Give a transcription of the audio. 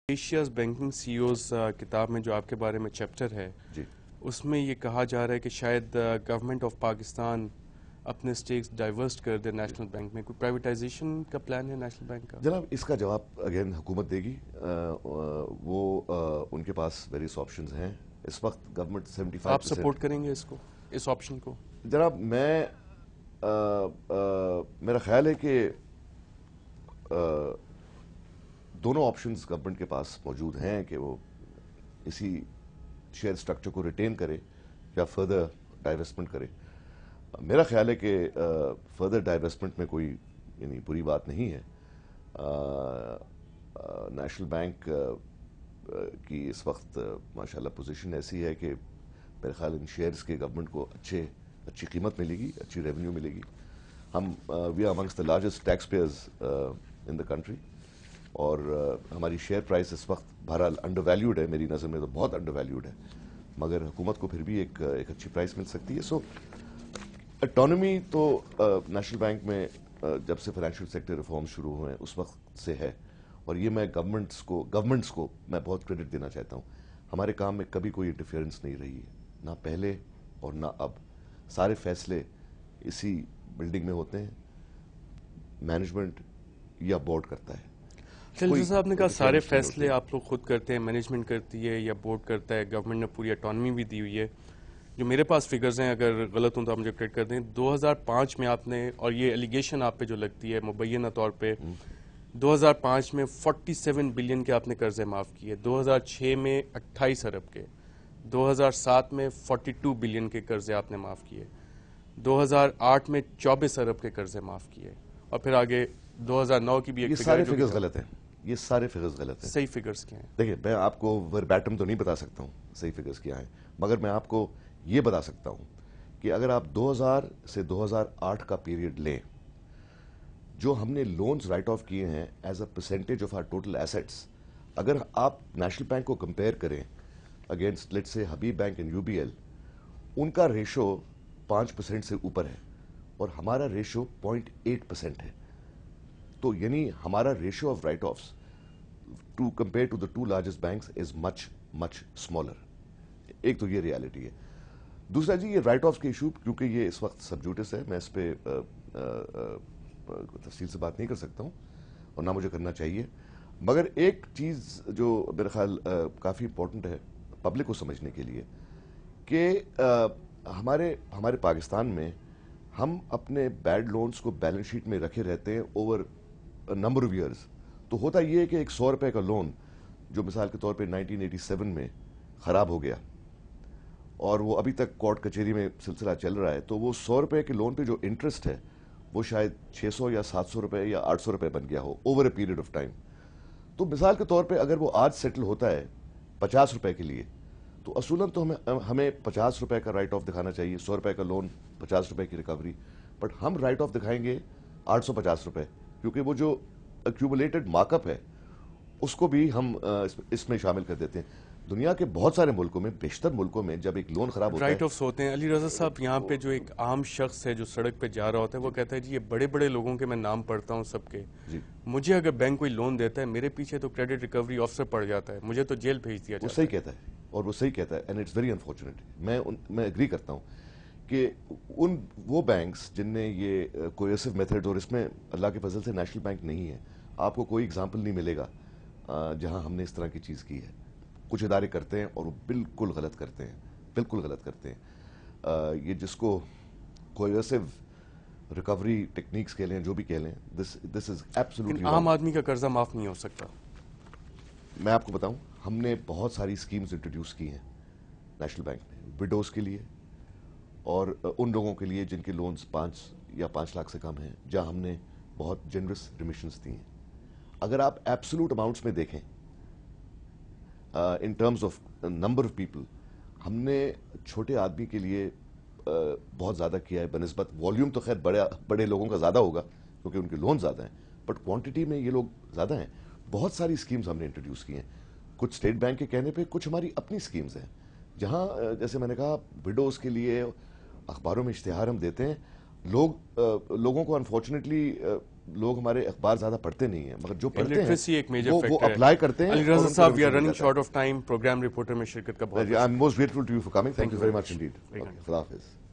Asia's banking سی Os کتاب میں جو آپ کے بارے میں چیپٹر ہے جی اس میں یہ کہا جا رہا ہے کہ شاید گورنمنٹ آف پاکستان اپنے سٹیکس ڈائیورسٹ کر دے نیشنل بینک میں. کوئی پرائیویٹائزیشن کا پلان ہے نیشنل بینک کا؟ جناب اس کا جواب اگین حکومت دے گی. وہ ان کے پاس ویریس آپشنز ہیں. اس وقت گورنمنٹ 75%. آپ سپورٹ کریں گے اس آپشن کو؟ جناب میرا خیال ہے کہ دونوں آپشنز گورنمنٹ کے پاس موجود ہیں کہ وہ اسی شیئر سٹرکچر کو ریٹین کرے یا فردر ڈائیورسمنٹ کرے. میرا خیال ہے کہ فردر ڈائیورسمنٹ میں کوئی یعنی بری بات نہیں ہے. نیشنل بینک کی اس وقت ماشاءاللہ پوزیشن ایسی ہے کہ میرے خیال ان شیئرز کے گورنمنٹ کو اچھی قیمت ملے گی, اچھی ریونیو ملے گی. ہم we are amongst the largest tax payers in the country اور ہماری شیئر پرائس اس وقت بہرحال انڈر ویلیوڈ ہے. میری نظر میں تو بہت انڈر ویلیوڈ ہے, مگر حکومت کو پھر بھی ایک اچھی پرائس مل سکتی ہے. سو اٹانومی تو نیشنل بینک میں جب سے فائنینشیل سیکٹر ریفارم شروع ہوئے ہیں اس وقت سے ہے, اور یہ میں گورنمنٹس کو میں بہت کریڈٹ دینا چاہتا ہوں. ہمارے کام میں کبھی کوئی انٹرفیئرنس نہیں رہی ہے, نہ پہلے اور نہ اب. سارے فیصلے اسی بلڈنگ میں ہوتے ہیں, مینجمنٹ یا بورڈ کرتا ہے. جیسا آپ نے کہا سارے فیصلے آپ لوگ خود کرتے ہیں, مینجمنٹ کرتی ہے یا بورڈ کرتا ہے, گورنمنٹ نے پوری اٹانومی بھی دی ہوئی ہے. جو میرے پاس فگرز ہیں, اگر غلط ہوں تو آپ مجھے کریکٹ کر دیں, 2005 میں آپ نے, اور یہ ایلیگیشن آپ پہ جو لگتی ہے مبینہ طور پہ, 2005 میں 47 بلین کے آپ نے قرضے معاف کیے, 2006 میں 28 ارب کے, 2007 میں 42 بلین کے قرضے آپ نے معاف کیے, 2008 میں 24 ارب کے قرضے معاف کیے, اور پھر آگے 2009 کی بھی ایک یہ سارے فگرز غلط ہیں. یہ سارے فگرز غلط ہیں. صحیح فگرز کیا ہیں؟ دیکھیں, میں آپ کو وربیٹم تو نہیں بتا سکتا ہوں صحیح فگرز کیا ہیں, مگر میں آپ کو یہ بتا سکتا ہوں کہ اگر آپ 2000 سے 2008 کا پیریڈ لیں, جو ہم نے لونز رائٹ آف کیے ہیں as a percentage of our total assets, اگر آپ نیشنل بینک کو کمپیئر کریں اگینسٹ لیٹس سے حبیب بینک اینڈ UBL, ان کا ریشو 5% سے اوپر ہے اور ہمارا ریشو 0.8% ہے. تو یعنی ہمارا ratio of write offs to compare to the two largest banks is much smaller. ایک تو یہ ریالٹی ہے. دوسرا جی, یہ رائٹ آفس کے ایشو, کیونکہ یہ اس وقت سبجوٹس ہے, میں اس پہ تفصیل سے بات نہیں کر سکتا ہوں اور نہ مجھے کرنا چاہیے. مگر ایک چیز جو میرے خیال کافی امپورٹنٹ ہے پبلک کو سمجھنے کے لیے, کہ ہمارے پاکستان میں ہم اپنے بیڈ لونز کو بیلنس شیٹ میں رکھے رہتے ہیں اوور نمبر آف ایئرز. تو ہوتا یہ ہے کہ ایک 100 روپے کا لون جو مثال کے طور پہ 1987 میں خراب ہو گیا اور وہ ابھی تک کورٹ کچہری میں سلسلہ چل رہا ہے, تو وہ 100 روپے کے لون پہ جو انٹرسٹ ہے وہ شاید 600 یا 700 روپے یا 800 روپے بن گیا ہو over a period of time. تو مثال کے طور پہ اگر وہ آج سیٹل ہوتا ہے 50 روپے کے لیے, تو اصولاً تو ہمیں 50 روپے کا رائٹ آف دکھانا چاہیے, 100 روپے کا لون 50 روپے کی ریکوری, بٹ ہم رائٹ آف دکھائیں گے 850 روپے, کیونکہ وہ جو ایکیومولیٹڈ مارک اپ ہے اس کو بھی ہم اس میں شامل کر دیتے ہیں. دنیا کے بہت سارے ملکوں میں, بیشتر ملکوں میں, جب ایک لون خراب ہوتا ہے رائٹ آفس ہوتے ہیں. علی رضا صاحب, یہاں پہ جو ایک عام شخص ہے جو سڑک پہ جا رہا ہوتا ہے, وہ کہتا ہے جی یہ بڑے بڑے لوگوں کے میں نام پڑھتا ہوں سب کے, مجھے اگر بینک کوئی لون دیتا ہے میرے پیچھے تو کریڈٹ ریکوری آفیسر پڑ جاتا ہے, مجھے تو جیل بھیج دیا جاتا ہے. وہ صحیح کہتا ہے, اور وہ صحیح کہتا ہے, اینڈ اٹس ویری انفارچونیٹ. میں اگری کرتا ہوں کہ وہ بینکس جن نے یہ کوئرسو میتھڈ, اور اس میں اللہ کے فضل سے نیشنل بینک نہیں ہے, آپ کو کوئی اگزامپل نہیں ملے گا جہاں ہم نے اس طرح کی چیز کی ہے. کچھ ادارے کرتے ہیں اور وہ بالکل غلط کرتے ہیں, بالکل غلط کرتے ہیں. یہ جس کو کوئرسو ریکوری ٹیکنیکس کہہ لیں, جو بھی کہہ لیں, دس از ایبسولوٹلی. عام آدمی کا قرضہ معاف نہیں ہو سکتا. میں آپ کو بتاؤں, ہم نے بہت ساری اسکیمز انٹروڈیوس کی ہیں نیشنل بینک نے, وڈوز کے لیے اور ان لوگوں کے لیے جن کے لونز 5 لاکھ سے کم ہیں, جہاں ہم نے بہت جنرس ریمیشنز دی ہیں. اگر آپ ایبسولوٹ اماؤنٹس میں دیکھیں, in terms of number of people, ہم نے چھوٹے آدمی کے لیے بہت زیادہ کیا ہے بنسبت والیوم. تو خیر بڑے لوگوں کا زیادہ ہوگا کیونکہ ان کے لون زیادہ ہیں, بٹ کوانٹٹی میں یہ لوگ زیادہ ہیں. بہت ساری اسکیمز ہم نے انٹروڈیوس کی ہیں, کچھ اسٹیٹ بینک کے کہنے پہ, کچھ ہماری اپنی اسکیمز ہیں, جہاں جیسے میں نے کہا وڈوز کے لیے اخباروں میں اشتہار ہم دیتے ہیں. لوگوں کو انفارچونیٹلی لوگ ہمارے اخبار زیادہ پڑھتے نہیں ہیں، مگر جو پڑھتے Illiteracy ایک ہیں major وہ factor ہے. اپلائی کرتے ہیں. علی رضا صاحب, we are running short of time. Programme reporter میں شرکت کا بہت I'm most grateful to you for coming. Thank you very much indeed. Very kind. خدا حافظ.